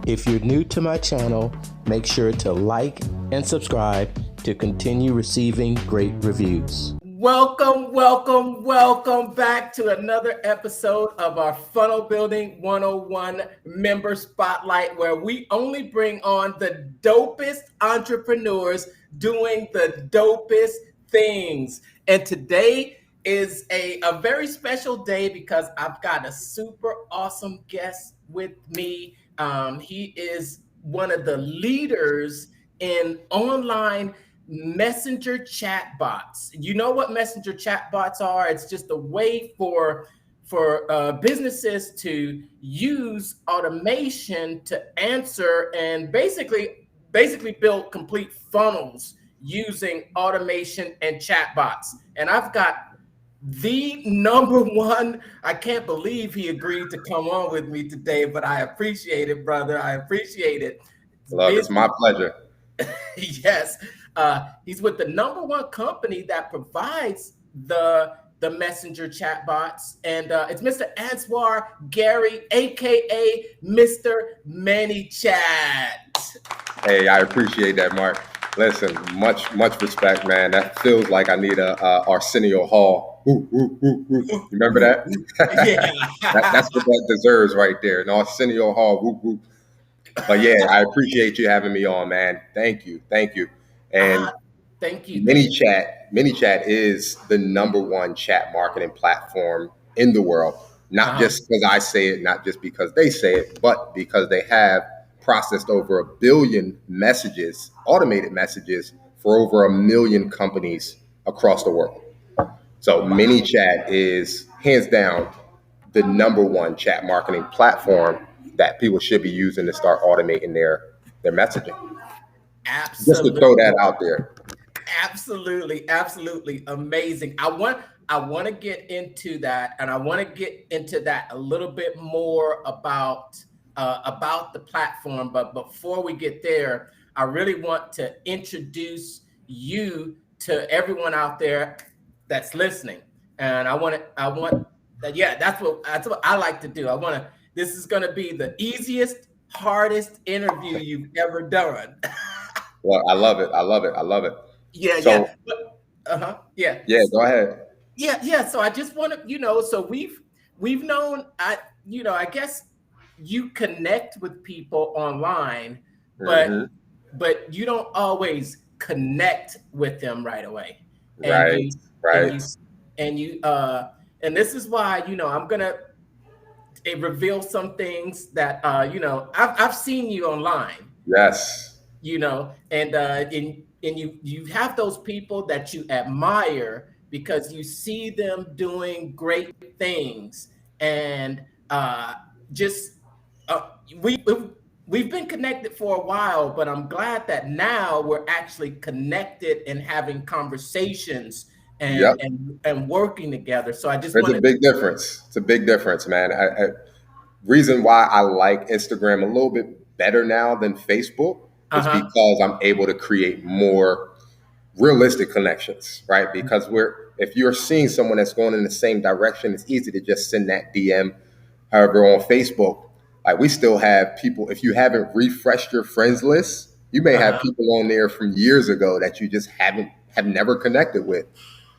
If you're new to my channel, make sure to like and subscribe to continue receiving great reviews. Welcome back to another episode of our Funnel Building 101 Member Spotlight, where we only bring on the dopest entrepreneurs doing the dopest things. And today is a very special day because I've got a super awesome guest with me. He is one of the leaders in online messenger chatbots. You know what messenger chatbots are? It's just a way for businesses to use automation to answer and basically build complete funnels using automation and chatbots. And I've got the number one. I can't believe he agreed to come on with me today, but I appreciate it, brother. I appreciate it. Look, it's my pleasure. Yes. He's with the number one company that provides the messenger chatbots, and it's Mr. Answar Gary, aka Mr. Manychat. Hey, I appreciate that, Mark. Listen, much respect, man. That feels like I need a Arsenio Hall. Ooh, ooh, ooh, ooh. You remember that? Yeah. That's what that deserves right there, an Arsenio Hall. Ooh, ooh. But yeah, I appreciate you having me on, man. Thank you. And thank you. Manychat is the number one chat marketing platform in the world. Not just because I say it, not just because they say it, but because they have processed over 1 billion messages, automated messages, for over 1 million companies across the world. So Manychat is hands down the number one chat marketing platform that people should be using to start automating their messaging. Absolutely. Just to throw that out there. Absolutely amazing. I want to get into that, and I want to get into that a little bit more about the platform. But before we get there, I really want to introduce you to everyone out there that's listening. And I want that. Yeah, that's what I like to do. This is going to be the easiest, hardest interview you've ever done. Well, I love it. Yeah, so, yeah. Yeah, go ahead. Yeah. So I just want to, so we've known, I guess you connect with people online, but you don't always connect with them right away. And Right. and this is why, I'm gonna reveal some things that I've seen you online. Yes. And you have those people that you admire because you see them doing great things, and just we've been connected for a while, but I'm glad that now we're actually connected and having conversations and working together. So I just There's a big difference. It's a big difference, man. Reason why I like Instagram a little bit better now than Facebook is because I'm able to create more realistic connections, right? Because if you're seeing someone that's going in the same direction, it's easy to just send that DM. However, on Facebook, like, we still have people. If you haven't refreshed your friends list, you may have people on there from years ago that you just have never connected with.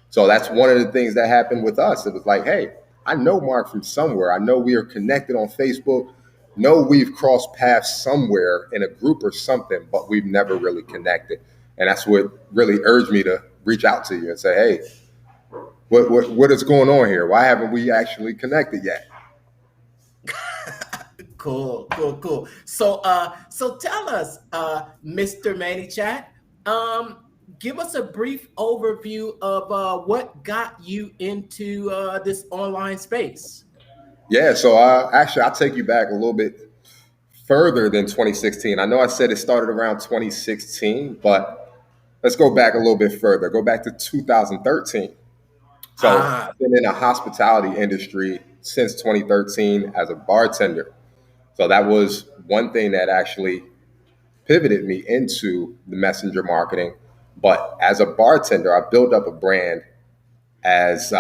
So that's one of the things that happened with us. It was like, hey, I know Mark from somewhere. I know we are connected on Facebook. Know we've crossed paths somewhere in a group or something, but we've never really connected. And that's what really urged me to reach out to you and say, hey, what is going on here? Why haven't we actually connected yet? Cool. So tell us, Mr. Manychat, give us a brief overview of what got you into this online space. Yeah, so I'll take you back a little bit further than 2016. I know I said it started around 2016, but let's go back a little bit further. Go back to 2013. So I've been in the hospitality industry since 2013 as a bartender. So that was one thing that actually pivoted me into the messenger marketing. But as a bartender, I built up a brand as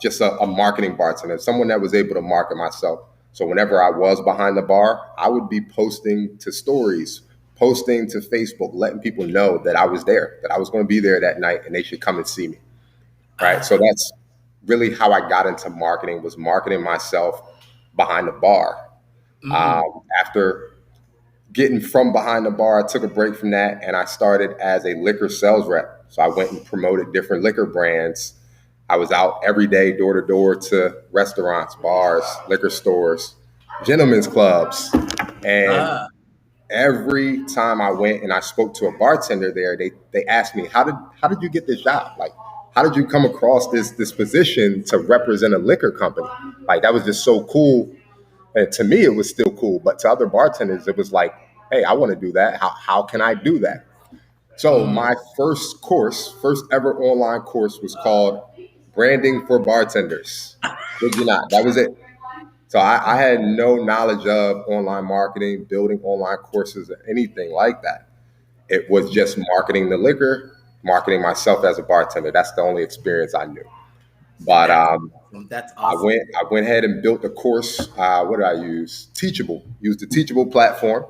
just a marketing bartender, someone that was able to market myself. So whenever I was behind the bar, I would be posting to stories, posting to Facebook, letting people know that I was there, that I was going to be there that night and they should come and see me. Right. So that's really how I got into marketing, was marketing myself behind the bar. After getting from behind the bar, I took a break from that and I started as a liquor sales rep. So I went and promoted different liquor brands. I was out every day, door to door, to restaurants, bars, liquor stores, gentlemen's clubs. And every time I went and I spoke to a bartender there, they asked me, how did you get this job? Like, how did you come across this position to represent a liquor company? Like, that was just so cool. And to me, it was still cool, but to other bartenders, it was like, hey, I want to do that. How can I do that? So my first ever online course was called Branding for Bartenders. Did you not? That was it. So I had no knowledge of online marketing, building online courses, or anything like that. It was just marketing the liquor, marketing myself as a bartender. That's the only experience I knew. But That's awesome. That's I awesome. went ahead and built a course. What did I use? Teachable. Used the Teachable platform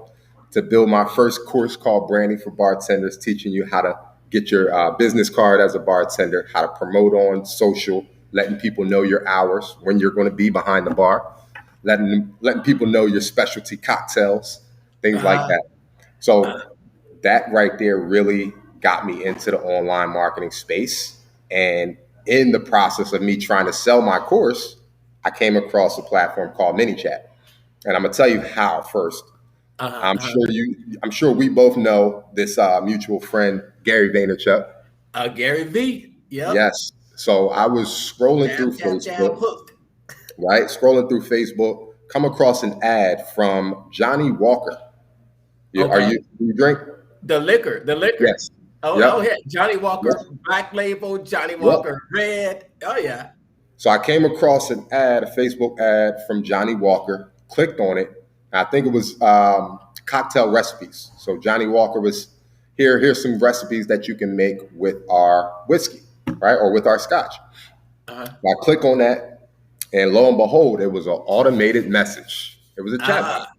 to build my first course called Branding for Bartenders, teaching you how to get your business card as a bartender, how to promote on social, letting people know your hours, when you're going to be behind the bar, letting people know your specialty cocktails, things like Uh, that. So that right there really got me into the online marketing space. And in the process of me trying to sell my course, I came across a platform called Manychat. And I'm gonna tell you how first. uh, I'm uh, sure you I'm sure we both know this mutual friend, Gary Vaynerchuk. Gary V. Yep. Yes. So I was scrolling through Jab, jab, jab, Facebook, hook. right? Scrolling through Facebook, come across an ad from Johnny Walker. Are Okay. you drink? The liquor. Yes. Oh Yep. yeah. Johnny Yep. Walker Black Label, Johnny Yep. Walker Red. Oh yeah. So I came across an ad, a Facebook ad from Johnny Walker, clicked on it. And I think it was cocktail recipes. So Johnny Walker was here's some recipes that you can make with our whiskey, right? Or with our scotch. Uh-huh. I click on that, and lo and behold, it was an automated message. It was a chatbot, Ah.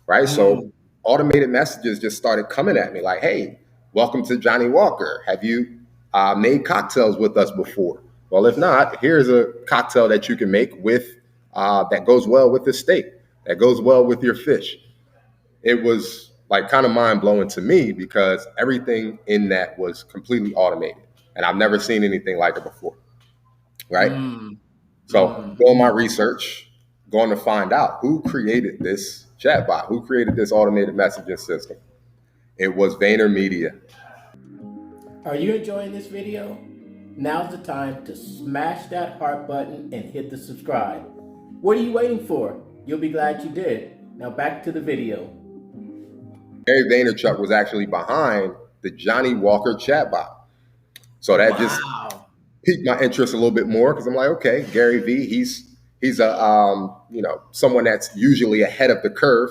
right? So Mm. automated messages just started coming at me like, hey, welcome to Johnny Walker. Have you made cocktails with us before? Well, if not, here's a cocktail that you can make with that goes well with the steak, that goes well with your fish. It was like kind of mind blowing to me because everything in that was completely automated. And I've never seen anything like it before, right? Mm. So Mm. doing my research, going to find out who created this chatbot, who created this automated messaging system. It was VaynerMedia. Are you enjoying this video? Now's the time to smash that heart button and hit the subscribe. What are you waiting for? You'll be glad you did. Now back to the video. Gary Vaynerchuk was actually behind the Johnny Walker chatbot. So that just Wow. piqued my interest a little bit more because I'm like, okay, Gary V, he's a someone that's usually ahead of the curve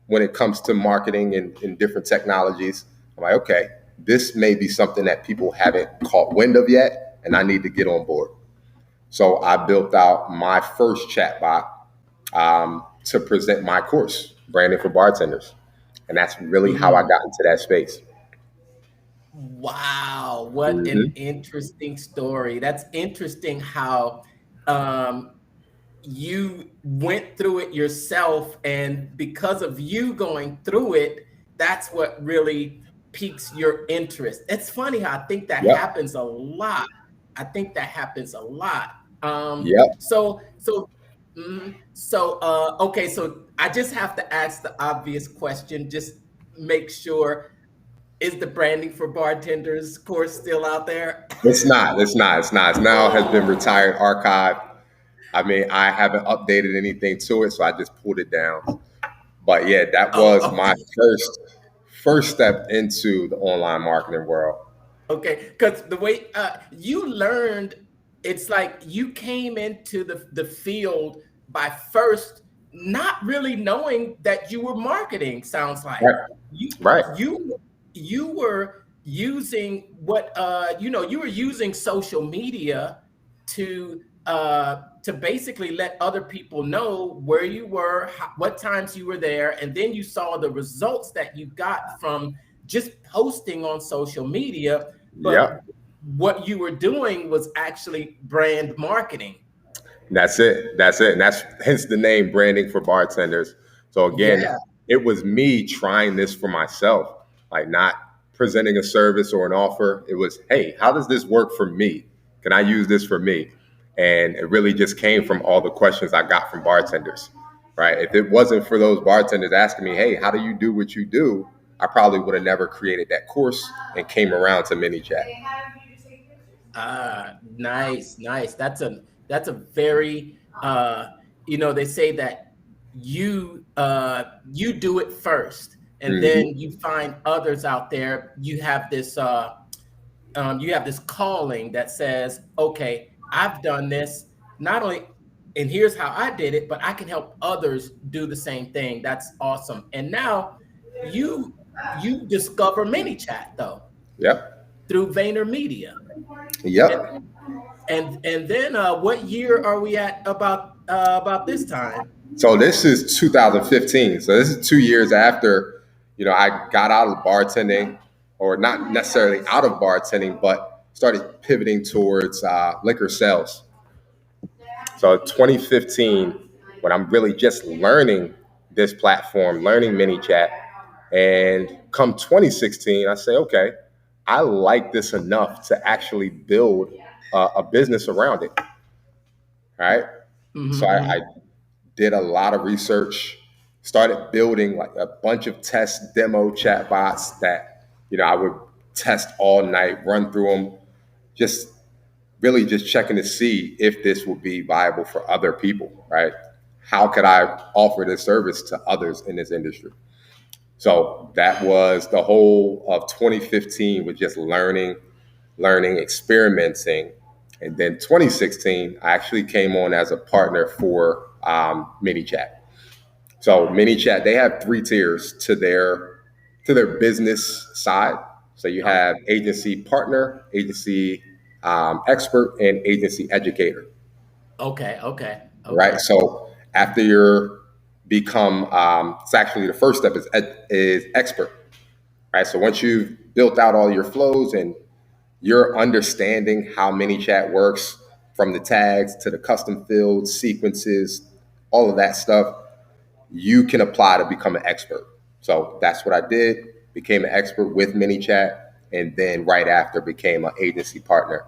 when it comes to marketing and different technologies. I'm like, okay, this may be something that people haven't caught wind of yet, and I need to get on board. So I built out my first chatbot to present my course, Branding for Bartenders. And that's really how I Mm. got into that space. Wow, what an Hmm. interesting story. That's interesting how um, you went through it yourself, and because of you going through it, that's what really piques your interest. It's funny how I think that Yep. happens a lot. I think that happens a lot. Yep. Okay, so I just have to ask the obvious question, just make sure, is the branding for bartenders course still out there? It's not. It's not. It's not. It's now has been retired, archived. I mean, I haven't updated anything to it, so I just pulled it down. But yeah, that was Oh, my first step into the online marketing world. okay, because the way you learned, it's like you came into the field by first not really knowing that you were marketing. Sounds like Right. you Right. you you were using what you were using social media to to basically let other people know where you were, what times you were there, and then you saw the results that you got from just posting on social media. But Yep. what you were doing was actually brand marketing. That's it. That's it. And that's hence the name branding for bartenders. So again, Yeah. it was me trying this for myself, like not presenting a service or an offer. It was, hey, how does this work for me? Can I use this for me? And it really just came from all the questions I got from bartenders, right? If it wasn't for those bartenders asking me, hey, how do you do what you do? I probably would have never created that course and came around to Manychat. Ah, nice, nice. That's a very they say that you do it first, and Hmm. then you find others out there. You have this calling that says, okay, I've done this, not only, and here's how I did it, but I can help others do the same thing. That's awesome. And now you you discover ManyChat though Yep. through VaynerMedia. And Yep. and then what year are we at about this time? So this is 2015. So this is 2 years after, I got out of bartending, or not necessarily out of bartending, but started pivoting towards liquor sales. So 2015, when I'm really just learning this platform, learning ManyChat, and come 2016, I say, okay, I like this enough to actually build a business around it. Right. Hmm. So I did a lot of research, started building like a bunch of test demo chatbots that, I would test all night, run through them, just really just checking to see if this would be viable for other people, right? How could I offer this service to others in this industry? So that was the whole of 2015, was just learning, experimenting. And then 2016, I actually came on as a partner for ManyChat. So ManyChat, they have three tiers to their business side. So you Okay, have agency partner, agency expert, and agency educator. okay, okay, Right. okay. So after you're become, it's actually the first step is expert. Right. So once you've built out all your flows and you're understanding how ManyChat works, from the tags to the custom fields, sequences, all of that stuff, you can apply to become an expert. So that's what I did. Became an expert with ManyChat, and then right after became an agency partner.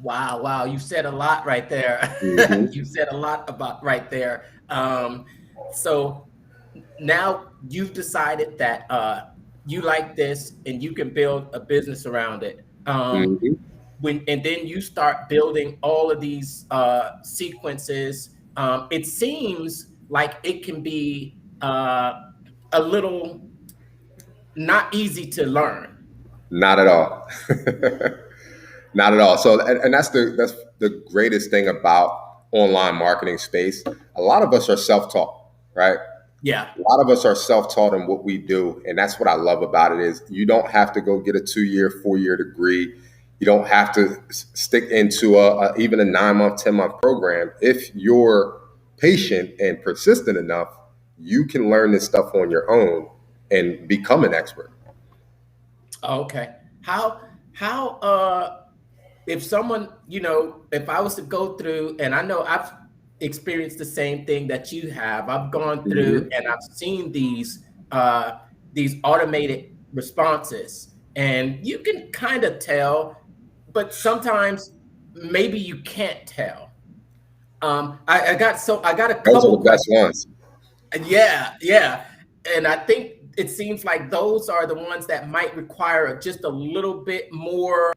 Wow, wow, you said a lot right there. Hmm. You said a lot about right there. So now you've decided that you like this and you can build a business around it. Hmm. And then you start building all of these sequences. It seems like it can be a little not easy to learn. Not at all. Not at all. So, and that's the greatest thing about online marketing space. A lot of us are self-taught, right? Yeah. A lot of us are self-taught in what we do, and that's what I love about it. Is you don't have to go get a 2-year, 4-year degree. You don't have to stick into even a 9-month, 10-month program. If you're patient and persistent enough, you can learn this stuff on your own and become an expert. Okay. How if someone, if I was to go through, and I know I've experienced the same thing that you have. I've gone through Hmm. and I've seen these automated responses, and you can kind of tell, but sometimes maybe you can't tell. I got a Those are couple the best questions. ones. Yeah, yeah. And I think it seems like those are the ones that might require just a little bit more,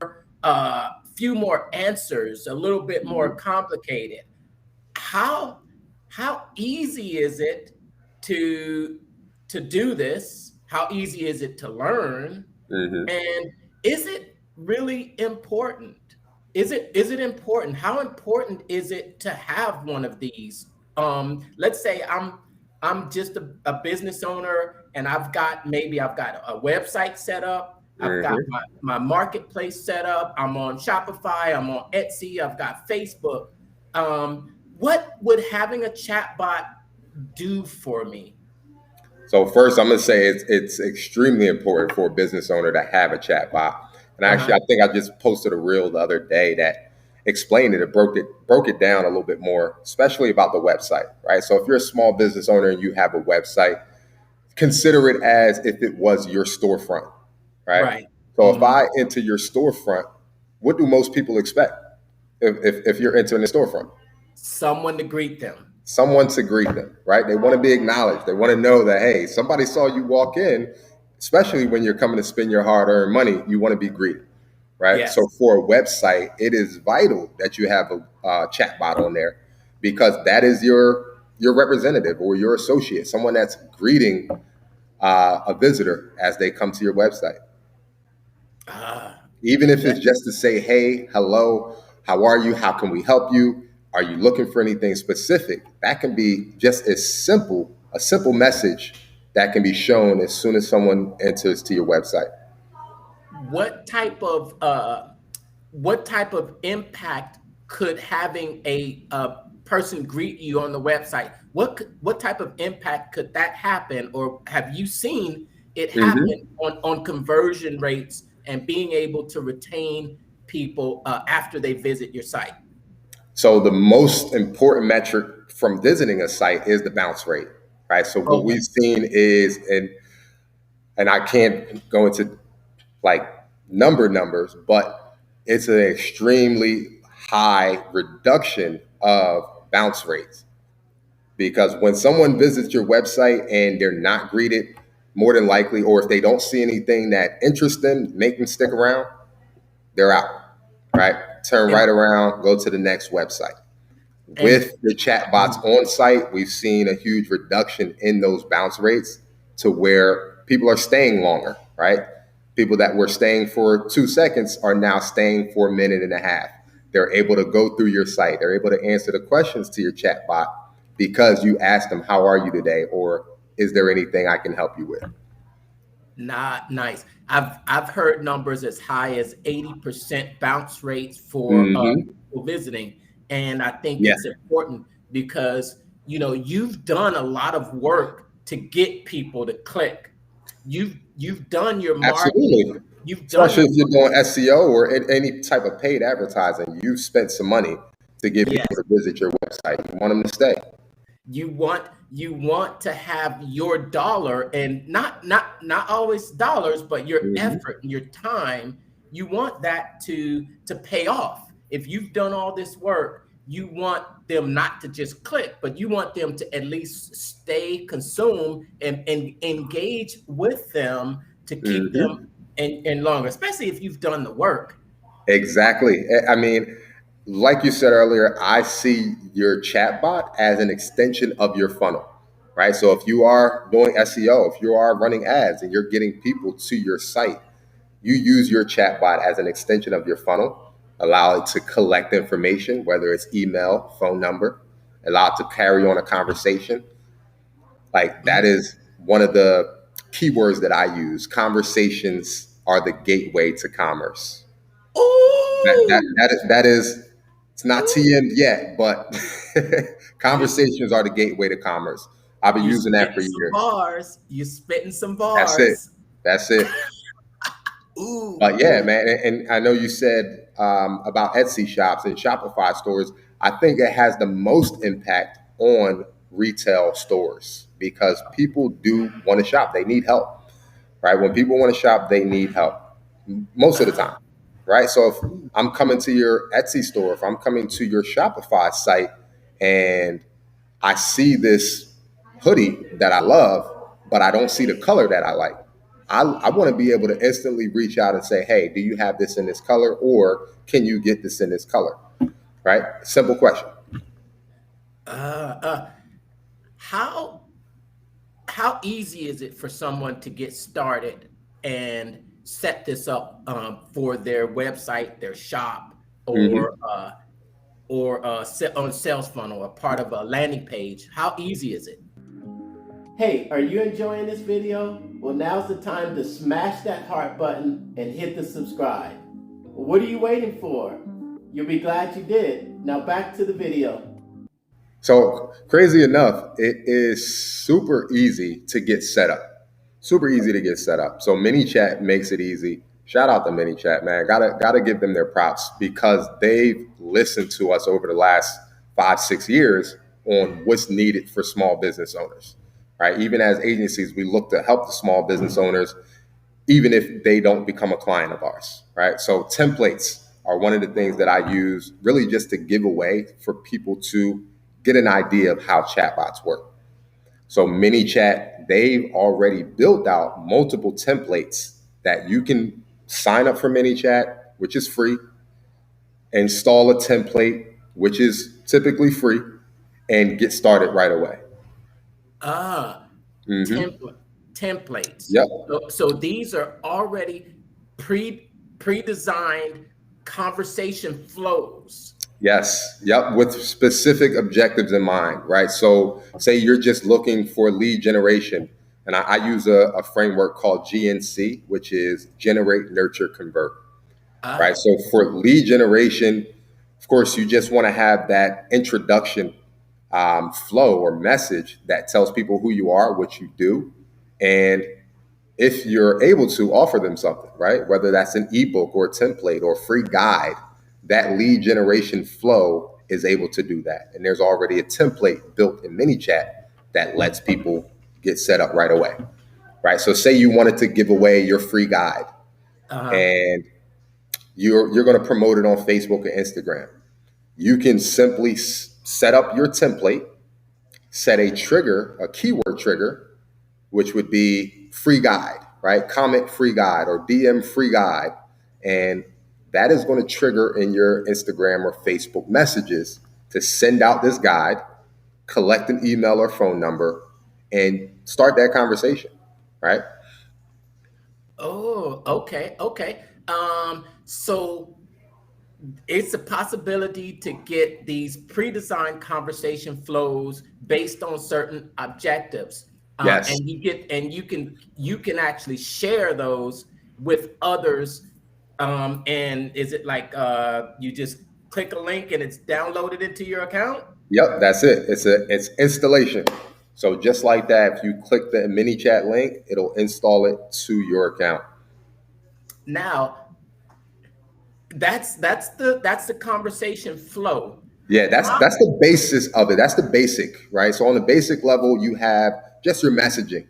few more answers, a little bit more complicated. How how easy is it to do this? How easy is it to learn? Hmm. And is it really important? Is it important? How important is it to have one of these? Let's say I'm just a business owner and I've got a website set up. I've got Mm-hmm. my marketplace set up. I'm on Shopify. I'm on Etsy. I've got Facebook. What would having a chatbot do for me? So first, I'm gonna say it's extremely important for a business owner to have a chat bot. And actually, Uh-huh. I think I just posted a reel the other day that explained it. It broke it down a little bit more, especially about the website, right? So if you're a small business owner and you have a website, consider it as if it was your storefront, right? Right. So if Hmm. I enter your storefront, what do most people expect if you're entering the storefront? Someone to greet them. Someone to greet them, right? They want to be acknowledged. They want to know that, hey, somebody saw you walk in, especially when you're coming to spend your hard earned money, you want to be greeted, right? Yes. So for a website, it is vital that you have a chat bot on there because that is your representative or your associate, someone that's greeting a visitor as they come to your website. Ah, Even if that, it's just to say, hey, hello, how are you? How can we help you? Are you looking for anything specific? That can be just a simple message that can be shown as soon as someone enters to your website. what type of uh, what type of impact could having a person greet you on the website? What type of impact could that happen, or have you seen it happen Mhm. on conversion rates and being able to retain people after they visit your site? So the most important metric from visiting a site is the bounce rate, right? So what Okay. we've seen is, and I can't go into like numbers, but it's an extremely high reduction of bounce rates. Because when someone visits your website and they're not greeted, more than likely, or if they don't see anything that interests them, make them stick around, they're out, right? Turn And right around, go to the next website. and With the chatbots on site, we've seen a huge reduction in those bounce rates to where people are staying longer, right? People that were staying for 2 seconds are now staying for a minute and a half. They're able to go through your site. They're able to answer the questions to your chatbot because you asked them, how are you today? Or is there anything I can help you with? not nice. I've heard numbers as high as 80% bounce rates for Mm-hmm. people visiting, and I think Yeah, it's important because you've done a lot of work to get people to click. You've done your marketing. absolutely. You've done Especially your if you're doing SEO or any type of paid advertising, you've spent some money to get people yes. to visit your website. You want them to stay. You want to have your dollar, and not always dollars, but your Mhm. effort and your time. You want that to pay off. If you've done all this work, you want them not to just click, but you want them to at least stay, consume, and engage with them to keep them Mhm. and longer, especially if you've done the work. Exactly. I mean, like you said earlier, I see your chatbot as an extension of your funnel, right? So if you are doing SEO, if you are running ads and you're getting people to your site, you use your chatbot as an extension of your funnel, allow it to collect information, whether it's email, phone number, allow it to carry on a conversation. Like that Mhm. is one of the keywords that I use. Conversations are the gateway to commerce. Ooh, That is it's not ooh. TM yet, but You conversations are the gateway to commerce. I've been you using that spitting for some years. bars. You spitting some That's it. bars. That's it. Ooh, But yeah, ooh. man, and I know you said about Etsy shops and Shopify stores. I think it has the most impact on retail stores because people do want to shop. They need help, right? When people want to shop, they need help most of the Uh, time, right? So if ooh. I'm coming to your Etsy store, if I'm coming to your Shopify site and I see this hoodie that I love, but I don't see the color that I like, I want to be able to instantly reach out and say, hey, do you have this in this color? Or can you get this in this color? Right? Simple question. Uh, uh, how how easy is it for someone to get started and set this up for their website, their shop, or Hmm. on Sales Funnel, a part of a landing page? How easy is it? Hey, are you enjoying this video? Well, now's the time to smash that heart button and hit the subscribe. What are you waiting for? You'll be glad you did. Now back to the video. So crazy enough, it is super easy to get set up. Super easy to get set up. So Manychat makes it easy. Shout out to Manychat, man. Gotta give them their props because they've listened to us over the last 5-6 years on what's needed for small business owners. Right. Even as agencies, we look to help the small business owners, even if they don't become a client of ours. Right. So templates are one of the things that I use really just to give away for people to get an idea of how chatbots work. So Manychat, they've already built out multiple templates that you can sign up for Manychat, which is free, install a template, which is typically free, and get started right away. Ah, Mm-hmm. template templates. Yep. So these are already pre-designed conversation flows. Yes. Yep. With specific objectives in mind, right? So, say you're just looking for lead generation, and I use a framework called GNC, which is generate, nurture, convert, right? Ah, So, for lead generation, of course, you just want to have that introduction flow or message that tells people who you are, what you do, and if you're able to offer them something, right? Whether that's an ebook or a template or a free guide, that lead generation flow is able to do that. And there's already a template built in Manychat that lets people get set up right away, right? So say you wanted to give away your free guide uh-huh. and you're going to promote it on Facebook and Instagram. You can simply set up your template, set a trigger, a keyword trigger, which would be free guide, right? Comment free guide or DM free guide. And that is going to trigger in your Instagram or Facebook messages to send out this guide, collect an email or phone number, and start that conversation, right? Oh, okay, okay. So it's a possibility to get these pre-designed conversation flows based on certain objectives, Yes. and you can actually share those with others. And is it like you just click a link and it's downloaded into your account? Yep, that's it. It's installation. So just like that, if you click the Manychat link, it'll install it to your account. Now that's the conversation flow. Yeah, that's the basis of it. That's the basic, right? So on the basic level, you have just your messaging.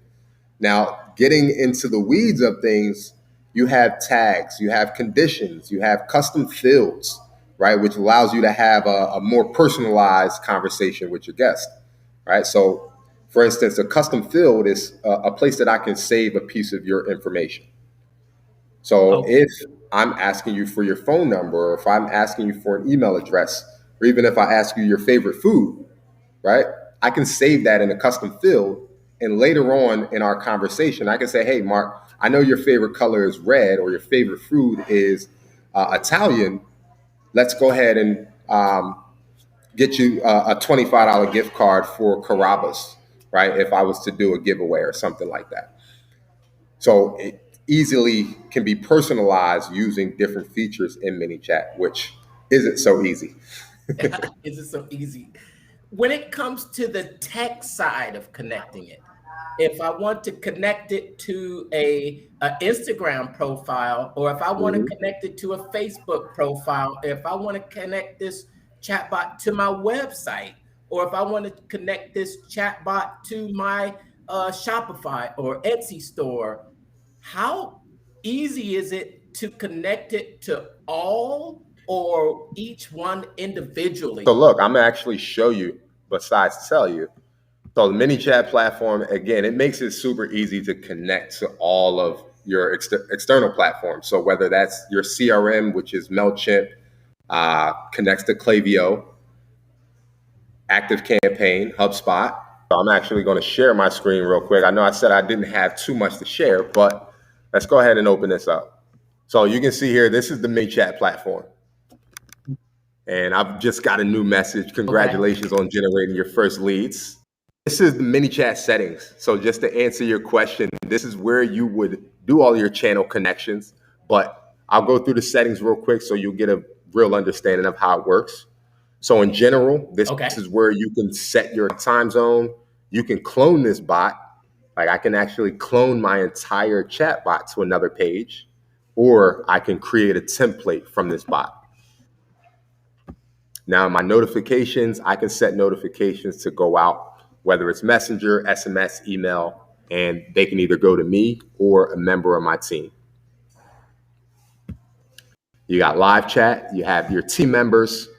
Now, getting into the weeds of things, you have tags, you have conditions, you have custom fields, right? Which allows you to have a more personalized conversation with your guest, right? So, for instance, a custom field is a place that I can save a piece of your information. So Okay. if I'm asking you for your phone number, or if I'm asking you for an email address, or even if I ask you your favorite food, right? I can save that in a custom field. And later on in our conversation, I can say, hey, Mark, I know your favorite color is red or your favorite food is Italian. Let's go ahead and get you a $25 gift card for Carrabba's, right? If I was to do a giveaway or something like that. So it easily can be personalized using different features in Manychat, which isn't so easy. Is it so easy? When it comes to the tech side of connecting it, if I want to connect it to a Instagram profile, or if I want to Mhm. connect it to a Facebook profile, if I want to connect this chatbot to my website, or if I want to connect this chatbot to my Shopify or Etsy store, how easy is it to connect it to all or each one So individually? look, I'm gonna actually show you besides tell you. So the mini chat platform, again, it makes it super easy to connect to all of your external platforms. So whether that's your CRM, which is MailChimp, connects to Klaviyo, Active Campaign, HubSpot. So I'm actually going to share my screen real quick. I know I said I didn't have too much to share, but let's go ahead and open this up. So you can see here, this is the Manychat platform. And I've just got a new message. Okay. Congratulations on generating your first leads. This is the Manychat settings. So just to answer your question, this is where you would do all your channel connections. But I'll go through the settings real quick so you'll get a real understanding of how it works. So in general, this is where you can set your time zone. You can clone this bot. Like I can actually clone my entire chat bot to another page, or I can create a template from this bot. Now, my notifications, I can set notifications to go out, whether it's Messenger, SMS, email, and they can either go to me or a member of my team. You got live chat, you have your team members,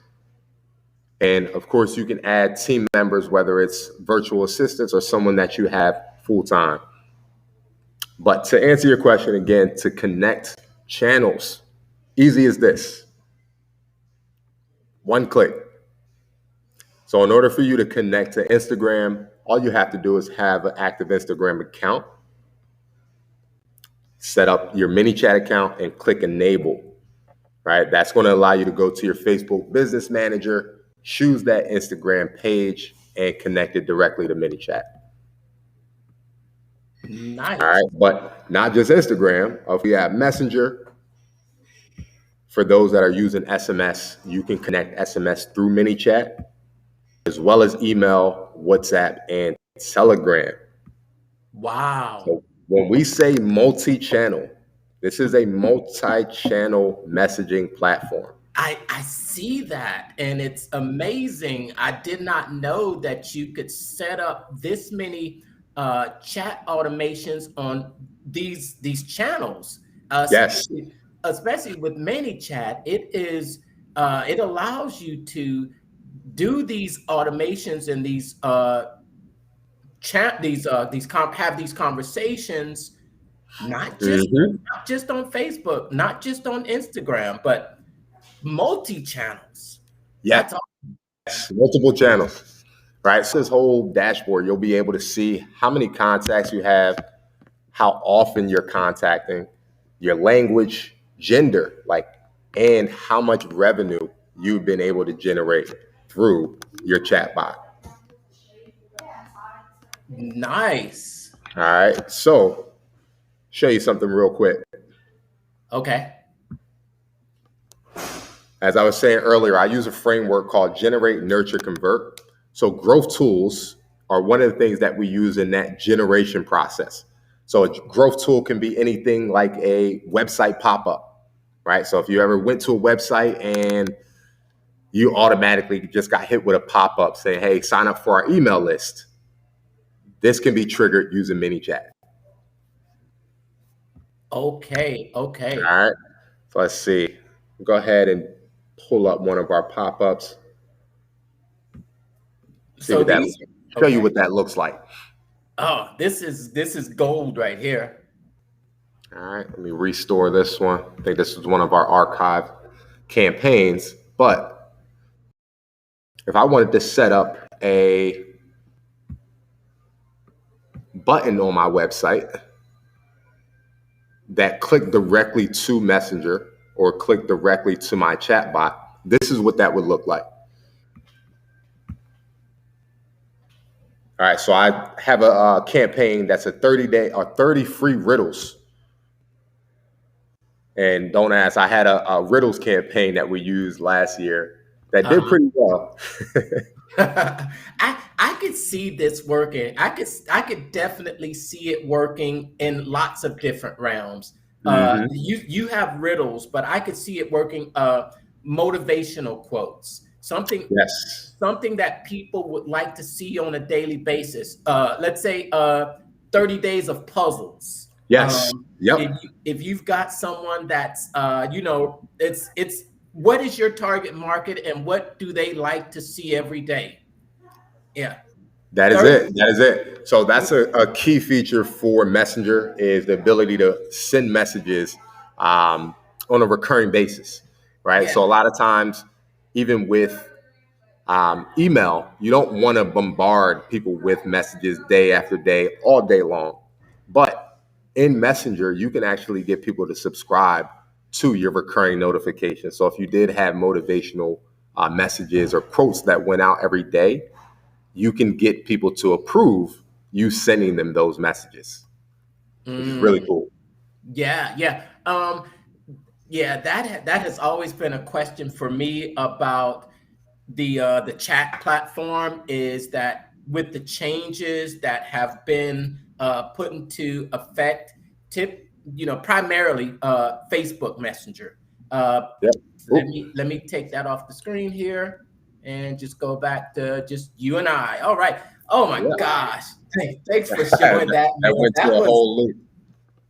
and of course, you can add team members, whether it's virtual assistants or someone that you have full time. But to answer your question again, to connect channels, easy as this. One click. So in order for you to connect to Instagram, all you have to do is have an active Instagram account, set up your Manychat account and click enable, right? That's going to allow you to go to your Facebook business manager, choose that Instagram page and connect it directly to Manychat. Nice. All right, but not just Instagram. If you have Messenger, for those that are using SMS, you can connect SMS through Manychat, as well as email, WhatsApp, and Telegram. Wow. So when we say multi-channel, this is a multi-channel messaging platform. I see that, and it's amazing. I did not know that you could set up this many chat automations on these channels. Yes. Especially with Manychat, it allows you to do these automations and have these conversations, not just on Facebook, not just on Instagram, but multi-channels. Yes, multiple channels, right? So this whole dashboard, you'll be able to see how many contacts you have, how often you're contacting, your language, gender, and how much revenue you've been able to generate through your chatbot. Nice. All right, so show you something real quick. Okay. As I was saying earlier, I use a framework called Generate, Nurture, Convert. So growth tools are one of the things that we use in that generation process. So a growth tool can be anything like a website pop-up, right? So if you ever went to a website and you automatically just got hit with a pop-up saying, hey, sign up for our email list. This can be triggered using Manychat. Okay. All right. So let's see. Go ahead and pull up one of our pop-ups. Show you what that looks like. Oh, this is gold right here. All right, let me restore this one. I think this is one of our archive campaigns, but if I wanted to set up a button on my website that clicked directly to Messenger or clicked directly to my chatbot, this is what that would look like. All right, so I have a campaign that's a 30-day or 30 free riddles. And don't ask, I had a riddles campaign that we used last year that did pretty well. I could see this working. I could definitely see it working in lots of different realms. You have riddles, but I could see it working motivational quotes. Something that people would like to see on a daily basis. Let's say 30 days of puzzles. Yes. If you've got someone that's it's what is your target market and what do they like to see every day? Yeah. That is it. So that's a key feature for Messenger is the ability to send messages on a recurring basis, right? Yeah. So a lot of times, even with email, you don't want to bombard people with messages day after day, all day long. But in Messenger, you can actually get people to subscribe to your recurring notifications. So if you did have motivational messages or quotes that went out every day, you can get people to approve you sending them those messages, which is really cool. Yeah, yeah. Yeah, that has always been a question for me about the chat platform, is that with the changes that have been put into effect, primarily Facebook Messenger. Yep. Let me take that off the screen here and just go back to just you and I. All right. Oh my Yeah. gosh. Thanks for showing that, That man. went to a whole loop.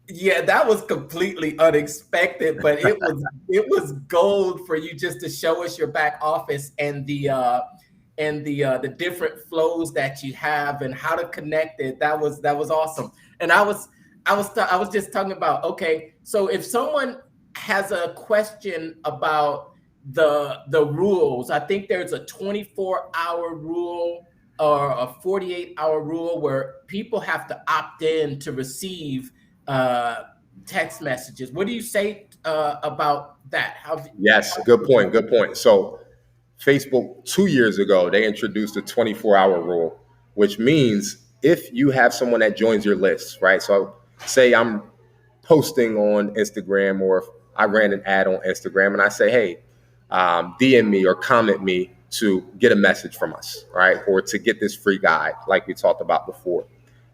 Yeah, that was completely unexpected, but it was gold for you just to show us your back office and the different flows that you have and how to connect it. That was awesome. And I was just talking about, okay, so if someone has a question about the rules, I think there's a 24-hour rule or a 48-hour rule where people have to opt in to receive uh, text messages. What do you say about that? Yes, good point. Good point. So, Facebook 2 years ago, they introduced a 24-hour rule, which means if you have someone that joins your list, right? So, say I'm posting on Instagram, or if I ran an ad on Instagram and I say, hey, DM me or comment me to get a message from us, right? Or to get this free guide, like we talked about before.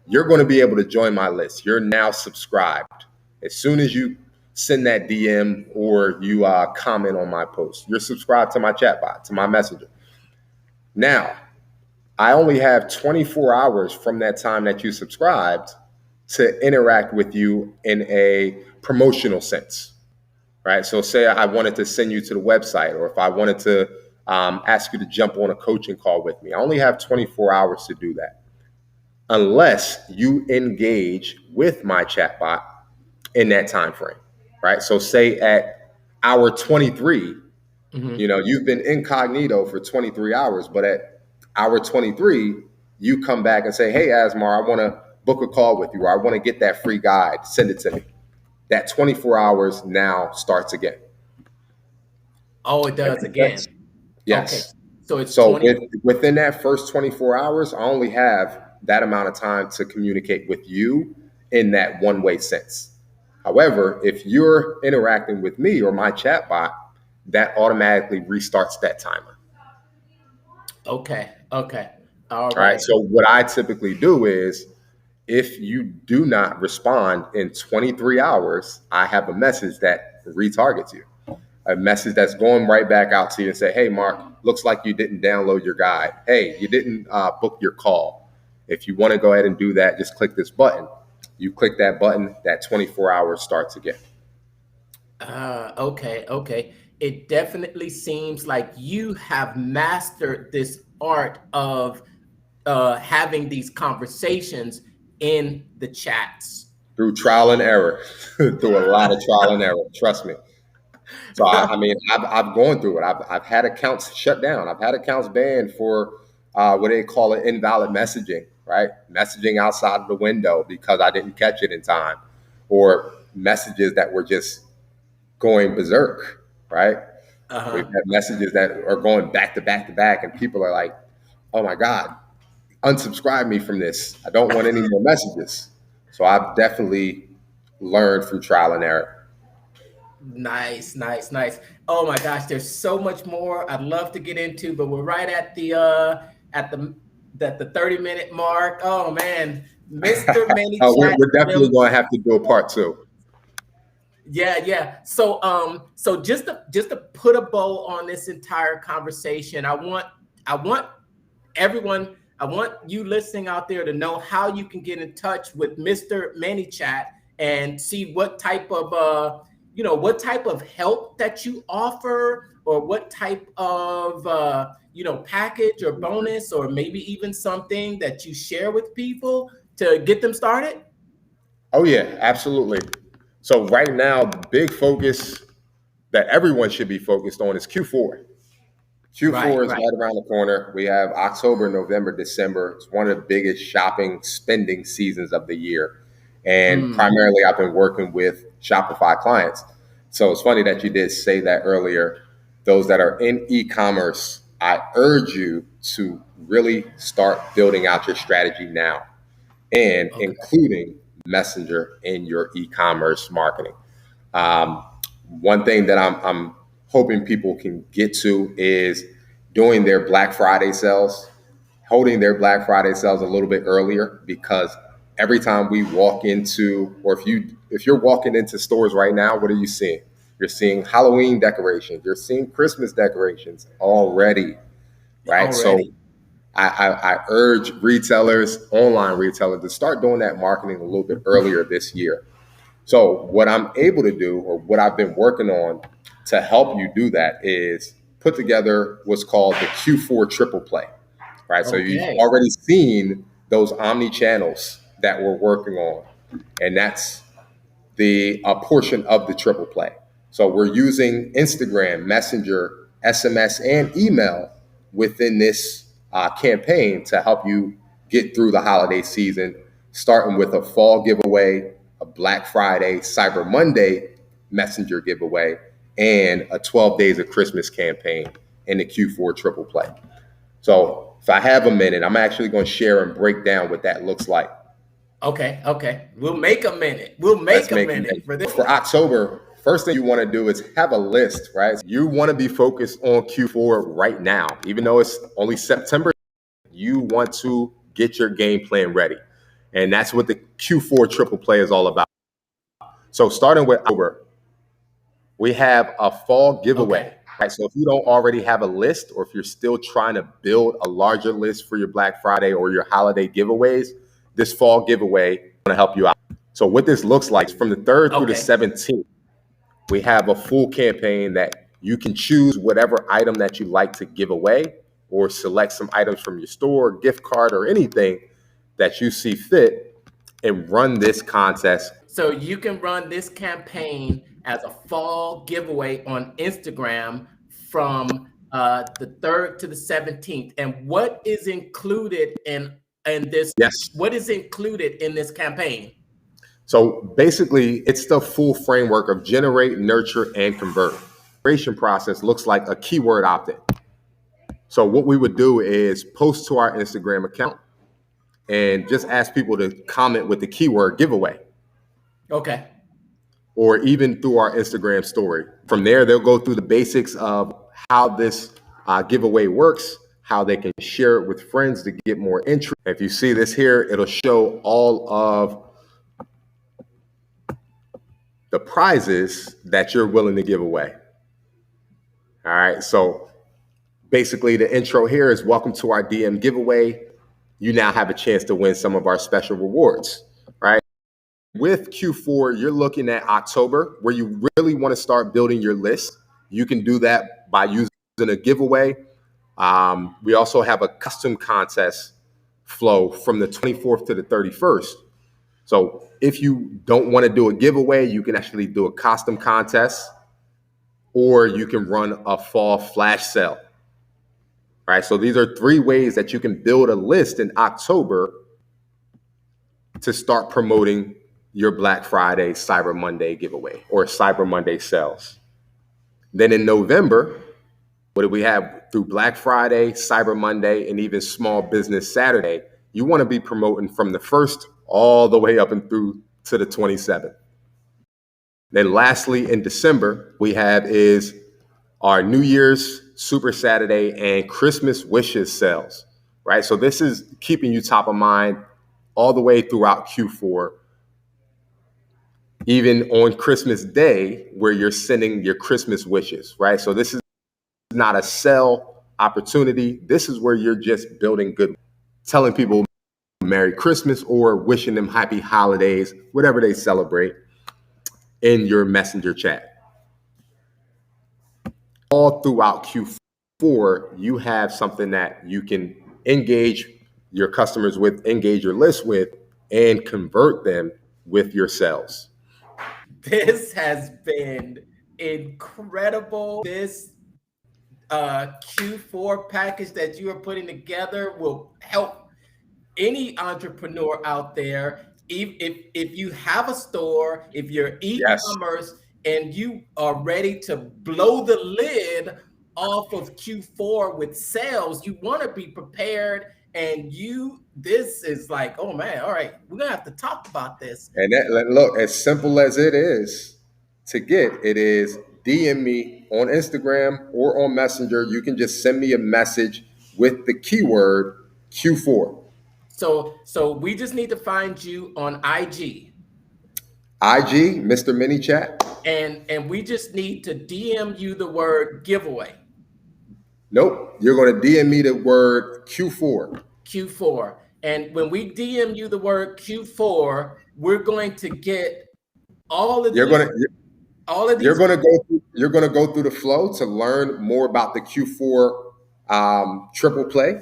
You're going to be able to join my list. You're now subscribed. As soon as you send that DM or you comment on my post, you're subscribed to my chatbot, to my messenger. Now, I only have 24 hours from that time that you subscribed to interact with you in a promotional sense, right? So say I wanted to send you to the website, or if I wanted to ask you to jump on a coaching call with me, I only have 24 hours to do that, unless you engage with my chatbot in that time frame, right? So say at hour 23, you've been incognito for 23 hours, but at hour 23, you come back and say, hey, Asmar, I want to book a call with you, or I want to get that free guide, send it to me. That 24 hours now starts again. Oh, it does again. Okay, Yes. so it's So 20. within that first 24 hours, I only have that amount of time to communicate with you in that one-way sense. However, if you're interacting with me or my chatbot, that automatically restarts that timer. Okay, okay, All all right. right. So what I typically do is, if you do not respond in 23 hours, I have a message that retargets you. A message that's going right back out to you and say, hey, Mark, looks like you didn't download your guide. Hey, you didn't book your call. If you want to go ahead and do that, just click this button. You click that button, that 24 hours starts again. Okay, okay. It definitely seems like you have mastered this art of having these conversations in the chats. Through trial and error, through a lot of trial and error, trust me. So I mean, I've gone through it. I've had accounts shut down. I've had accounts banned for what they call it, invalid messaging, right? Messaging outside of the window because I didn't catch it in time, or messages that were just going berserk, right? We've Uh-huh. had messages that are going back to back to back, and people are like, "Oh my God, unsubscribe me from this. I don't want any more messages." So I've definitely learned through trial and error. Nice, nice, nice. Oh my gosh, there's so much more I'd love to get into, but we're right at the 30-minute mark. Oh man, Mr. Manychat. We're definitely going to have to do a part two. Yeah, yeah. So just to put a bow on this entire conversation, I want everyone, I want you listening out there to know how you can get in touch with Mr. Manychat and see what type of help that you offer, or what type of package or bonus, or maybe even something that you share with people to get them started. Oh yeah, absolutely. So right now, the big focus that everyone should be focused on is Q4. Right, Q4 is right. right around the corner. We have October, November, December. It's one of the biggest shopping, spending seasons of the year. And Mm. primarily, I've been working with Shopify clients. So it's funny that you did say that earlier. Those that are in e commerce, I urge you to really start building out your strategy now and Okay. including Messenger in your e-commerce marketing. Um, One thing that I'm hoping people can get to is doing their Black Friday sales, holding their Black Friday sales a little bit earlier, because every time we walk into, or if you're walking into stores right now, what are you seeing? You're seeing Halloween decorations, you're seeing Christmas decorations already, right? So Already. I urge retailers, online retailers, to start doing that marketing a little bit earlier this year. So what I'm able to do, or what I've been working on to help you do that, is put together what's called the Q4 triple play, right? So you've Okay. already seen those omni channels that we're working on, and that's the a portion of the triple play. So we're using Instagram, Messenger, SMS, and email within this campaign to help you get through the holiday season, starting with a fall giveaway, a Black Friday, Cyber Monday Messenger giveaway, and a 12 Days of Christmas campaign in the Q4 triple play. So if I have a minute, I'm actually going to share and break down what that looks like. Okay. Okay. We'll make a minute. We'll Let's make a make minute for this for one. October. First thing you want to do is have a list, right? You want to be focused on Q4 right now, even though it's only September. You want to get your game plan ready, and that's what the Q4 triple play is all about. So starting with October, we have a fall giveaway, Okay. right? So if you don't already have a list, or if you're still trying to build a larger list for your Black Friday or your holiday giveaways, this fall giveaway is going to help you out. So what this looks like is from the 3rd through the Okay. 17th, we have a full campaign that you can choose whatever item that you like to give away, or select some items from your store, gift card, or anything that you see fit, and run this contest. So you can run this campaign as a fall giveaway on Instagram from the 3rd to the 17th. And what is included in this? Yes. What is included in this campaign? So basically, it's the full framework of generate, nurture, and convert. The creation process looks like a keyword opt-in. So what we would do is post to our Instagram account and just ask people to comment with the keyword giveaway, Okay. or even through our Instagram story. From there, they'll go through the basics of how this giveaway works, how they can share it with friends to get more interest. If you see this here, it'll show all of the prizes that you're willing to give away. All right. So basically, the intro here is welcome to our DM giveaway. You now have a chance to win some of our special rewards, right? With Q4, you're looking at October, where you really want to start building your list. You can do that by using a giveaway. We also have a custom contest flow from the 24th to the 31st. So if you don't want to do a giveaway, you can actually do a custom contest, or you can run a fall flash sale. Right? So these are 3 ways that you can build a list in October to start promoting your Black Friday, Cyber Monday giveaway, or Cyber Monday sales. Then in November, what do we have? Through Black Friday, Cyber Monday, and even Small Business Saturday, you want to be promoting from the 1st all the way up and through to the 27th. Then lastly, in December, we have is our New Year's Super Saturday and Christmas Wishes sales, right? So this is keeping you top of mind all the way throughout Q4, even on Christmas Day, where you're sending your Christmas wishes, right? So this is not a sell opportunity. This is where you're just building good, telling people Merry Christmas or wishing them happy holidays, whatever they celebrate, in your messenger chat. All throughout Q4, you have something that you can engage your customers with, engage your list with, and convert them with your sales. This has been incredible. This Q4 package that you are putting together will help any entrepreneur out there. If you have a store, if you're Yes. e-commerce and you are ready to blow the lid off of Q4 with sales, you want to be prepared. And this is like, oh man, all right, we're gonna have to talk about this. And look, as simple as it is to get, it is DM me on Instagram or on Messenger. You can just send me a message with the keyword Q4. So we just need to find you on IG. IG, Mr. Manychat. And we just need to DM you the word giveaway. Nope. You're going to DM me the word Q4. Q4. And when we DM you the word Q4, we're going to get all of You're these going to all of you're these going to go through, you're going to go through the flow to learn more about the Q4 triple play,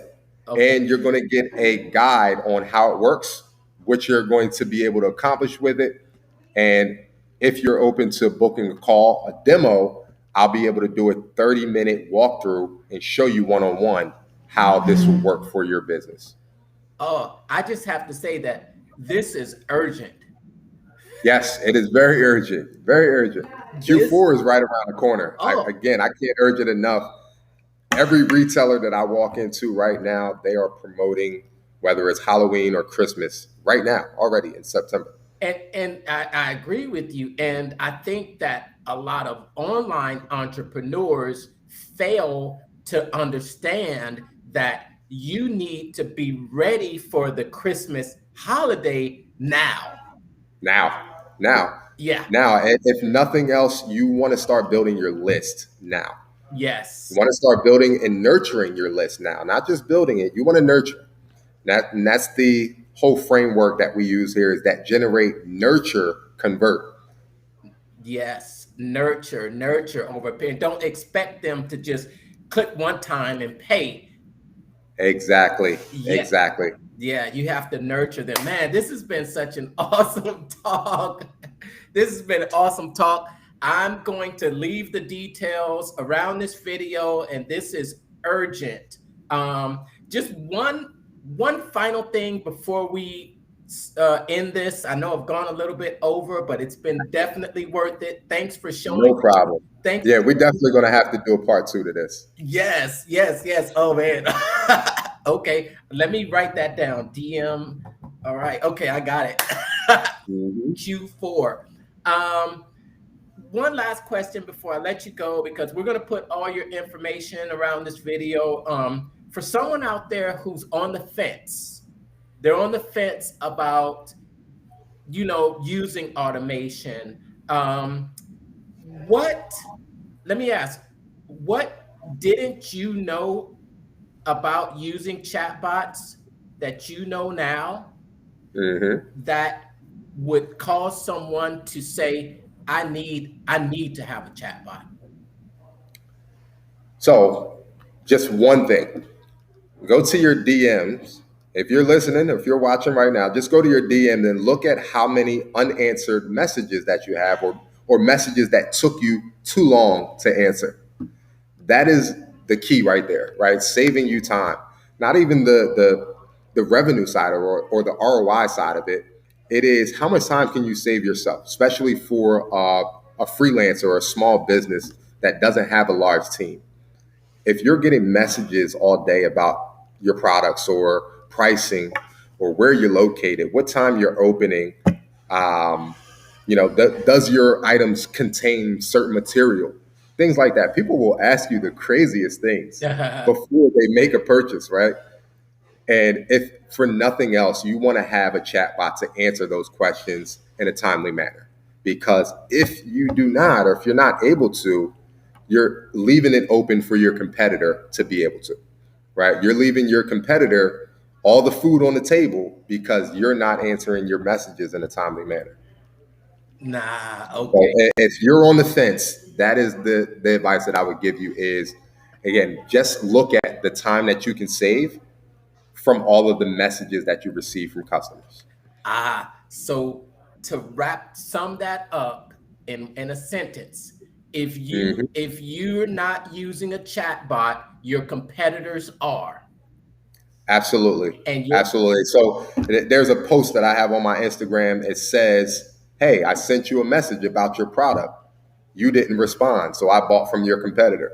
okay. and you're going to get a guide on how it works, what you're going to be able to accomplish with it, and if you're open to booking a call, a demo, I'll be able to do a 30-minute walkthrough and show you one-on-one how this will work for your business. Oh, I just have to say that this is urgent. Yes, it is very urgent, very urgent. This Q4 is right around the corner. oh I can't urge it enough. Every retailer that I walk into right now, they are promoting whether it's Halloween or Christmas right now, already in September. and I agree with you. And I think that a lot of online entrepreneurs fail to understand that you need to be ready for the Christmas holiday now. Now, now, Yeah. now, if nothing else, you want to start building your list now. You Yes. want to start building and nurturing your list now, not just building it. You want to nurture that, and that's the whole framework that we use here: is that generate, nurture, convert. Yes. Nurture over pay. Don't expect them to just click one time and pay. Exactly, Yeah. exactly. Yeah, you have to nurture them. Man, this has been such an awesome talk. This has been an awesome talk. I'm going to leave the details around this video, and this is urgent. Just one final thing before we end this. I know I've gone a little bit over, but it's been definitely worth it. Thanks for showing. No problem. Thanks. Yeah, we're definitely going to have to do a part two to this. Yes, yes, yes. Oh man. Okay, let me write that down. DM. All right. Okay, I got it. Mhm. Q4. Um, One last question before I let you go, because we're gonna put all your information around this video. For someone out there who's on the fence, they're on the fence about using automation. What? Let me ask. What didn't you know about using chatbots that you know now Mhm. that would cause someone to say, I need to have a chatbot? So, just one thing: go to your DMs. If you're listening, if you're watching right now, just go to your DM and look at how many unanswered messages that you have, or messages that took you too long to answer. That is the key right there, right? Saving you time. Not even the revenue side, or the ROI side of it. It is how much time can you save yourself, especially for a freelancer or a small business that doesn't have a large team. If you're getting messages all day about your products or pricing or where you're located, what time you're opening, um, does your items contain certain material, things like that. People will ask you the craziest things before they make a purchase, right? And if for nothing else, you want to have a chatbot to answer those questions in a timely manner. Because if you do not, or if you're not able to, you're leaving it open for your competitor to be able to, right? You're leaving your competitor all the food on the table because you're not answering your messages in a timely manner. Nah, So okay. if you're on the fence, that is the advice that I would give you is, again, just look at the time that you can save from all of the messages that you receive from customers. So to sum that up in a sentence, Mhm. if you're not using a chatbot, your competitors are. Absolutely. And you're Absolutely. So there's a post that I have on my Instagram. It says, "Hey, I sent you a message about your product. You didn't respond, so I bought from your competitor."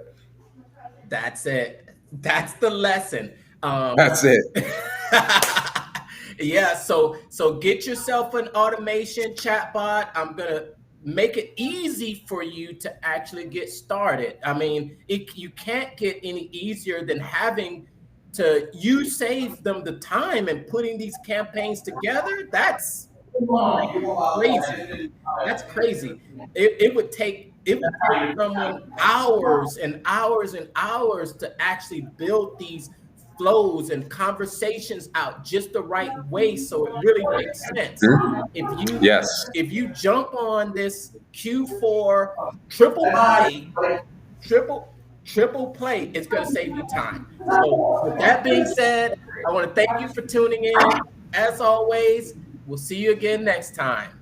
That's it. That's the lesson. That's it. Yeah, so get yourself an automation chatbot. I'm gonna make it easy for you to actually get started. I mean, you can't get any easier than having to you save them the time and putting these campaigns together. That's crazy. That's crazy. It would take someone hours and hours and hours to actually build these flows and conversations out just the right way so it really makes sense. If you Yes. if you jump on this Q4 triple play, triple play, it's going to save you time. So with that being said, I want to thank you for tuning in. As always, we'll see you again next time.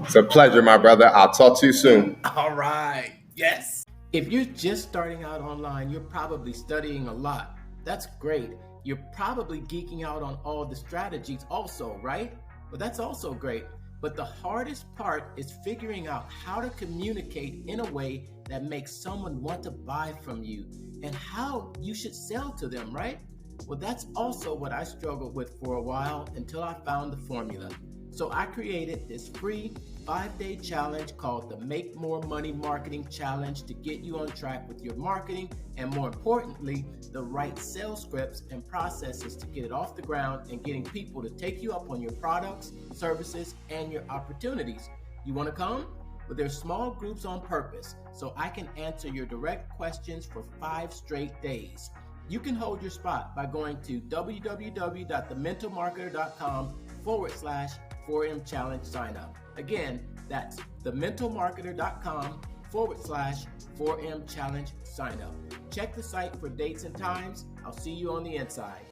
It's a pleasure, my brother. I'll talk to you soon. All right. Yes. If you're just starting out online, you're probably studying a lot. That's great. You're probably geeking out on all the strategies also, right? But that's also great. But the hardest part is figuring out how to communicate in a way that makes someone want to buy from you and how you should sell to them, right? Well, that's also what I struggled with for a while until I found the formula. So I created this free 5-day challenge called the Make More Money Marketing Challenge to get you on track with your marketing and, more importantly, the right sales scripts and processes to get it off the ground and getting people to take you up on your products, services, and your opportunities. You want to come? But there's small groups on purpose so I can answer your direct questions for 5 straight days. You can hold your spot by going to www.thementalmarketer.com/4M challenge sign up. Again, that's thementalmarketer.com/4M challenge sign up. Check the site for dates and times. I'll see you on the inside.